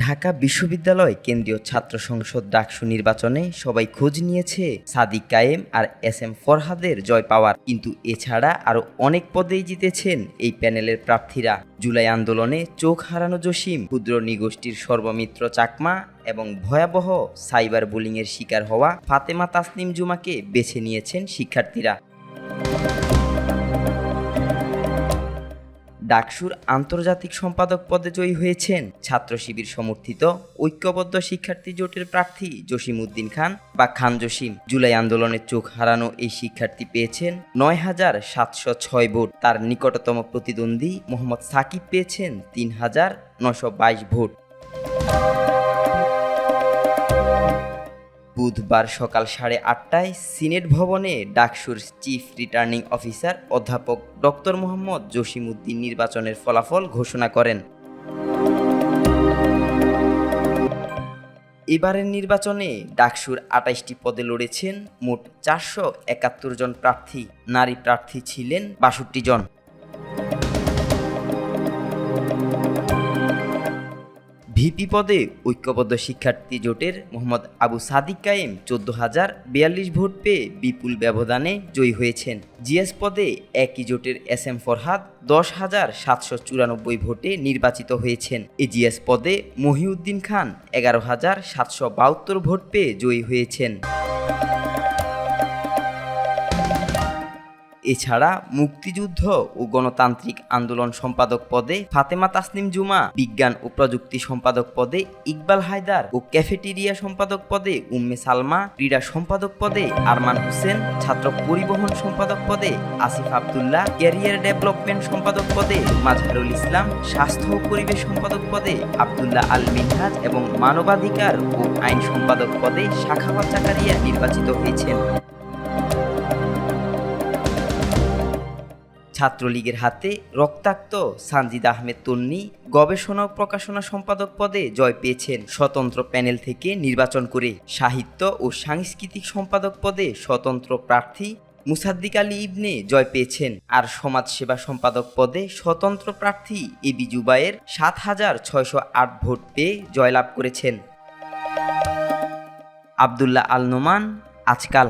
ঢাকা বিশ্ববিদ্যালয় কেন্দ্রীয় ছাত্র সংসদ ডাকসু নির্বাচনে সবাই খোঁজ নিয়েছে সাদিক কায়েম আর SM ফরহাদের জয় পাওয়ার, কিন্তু এছাড়া আরও অনেক পদেই জিতেছেন এই প্যানেলের প্রার্থীরা। জুলাই আন্দোলনে চোখ হারানো জসিম, ক্ষুদ্র নিগোষ্ঠীর সর্বমিত্র চাকমা এবং ভয়াবহ সাইবার বুলিংয়ের শিকার হওয়া ফাতেমা তাসনিম জুমাকে বেছে নিয়েছেন শিক্ষার্থীরা। ডাকসুর আন্তর্জাতিক সম্পাদক পদে জয়ী হয়েছেন ছাত্র শিবির সমর্থিত ঐক্যবদ্ধ শিক্ষার্থী জোটের প্রার্থী জসিম উদ্দিন খান বা খান জসিম। জুলাই আন্দোলনে চোখ হারানো এই শিক্ষার্থী পেয়েছেন ৯,৭০৬ ভোট। তার নিকটতম প্রতিদ্বন্দ্বী মোহাম্মদ সাকিব পেয়েছেন ৩,৯২২ ভোট। বুধবার সকাল 8:30টায় সিনেট ভবনে ডাকসুর চিফ রিটার্নিং অফিসার অধ্যাপক ডক্টর মোহাম্মদ জসিম উদ্দিন নির্বাচনের ফলাফল ঘোষণা করেন। এবারের নির্বাচনে ডাকসুর ২৮টি পদে লড়েছেন মোট ৪৭১ জন প্রার্থী। নারী প্রার্থী ছিলেন ৬২ জন। ভিপি পদে ঐক্যবদ্ধ শিক্ষার্থী জোটের মোহাম্মদ আবু সাদিক কায়েম ১৪,০৪২ ভোট পেয়ে বিপুল ব্যবধানে জয়ী হয়েছেন। জিএস পদে একই জোটের SM ফরহাদ ১০,৭৯৪ ভোটে নির্বাচিত হয়েছেন। এজিএস পদে মহিউদ্দিন খান ১১,৭৭২ ভোট পেয়ে জয়ী হয়েছেন। এছাড়া মুক্তিযুদ্ধ ও গণতান্ত্রিক আন্দোলন সম্পাদক পদে ফাতেমা তাসনিম জুমা, বিজ্ঞান ও প্রযুক্তি সম্পাদক পদে ইকবাল হায়দার ও ক্যাফেটেরিয়া সম্পাদক পদে উম্মে সালমা, ক্রীড়া সম্পাদক পদে আরমান হোসেন, ছাত্র পরিবহন সম্পাদক পদে আসিফ আবদুল্লাহ, ক্যারিয়ার ডেভেলপমেন্ট সম্পাদক পদে মাজহারুল ইসলাম, স্বাস্থ্য ও পরিবেশ সম্পাদক পদে আবদুল্লাহ আল মিনহাজ এবং মানবাধিকার ও আইন সম্পাদক পদে সাখাওয়াত জাকারিয়া নির্বাচিত হয়েছেন। ছাত্রলীগের হাতে রক্তাক্ত সানজিদ আহমেদ তন্নি গবেষণা ও প্রকাশনা সম্পাদক পদে জয় পেয়েছেন স্বতন্ত্র প্যানেল থেকে নির্বাচন করে। সাহিত্য ও সাংস্কৃতিক সম্পাদক পদে স্বতন্ত্র প্রার্থী মুসাদ্দিক আলী ইবনে জয় পেয়েছেন, আর সমাজসেবা সম্পাদক পদে স্বতন্ত্র প্রার্থী এবি জুবায়ের ৭,৬০৮ ভোট পেয়ে জয়লাভ করেছেন। আবদুল্লাহ আল নোমান, আজকাল।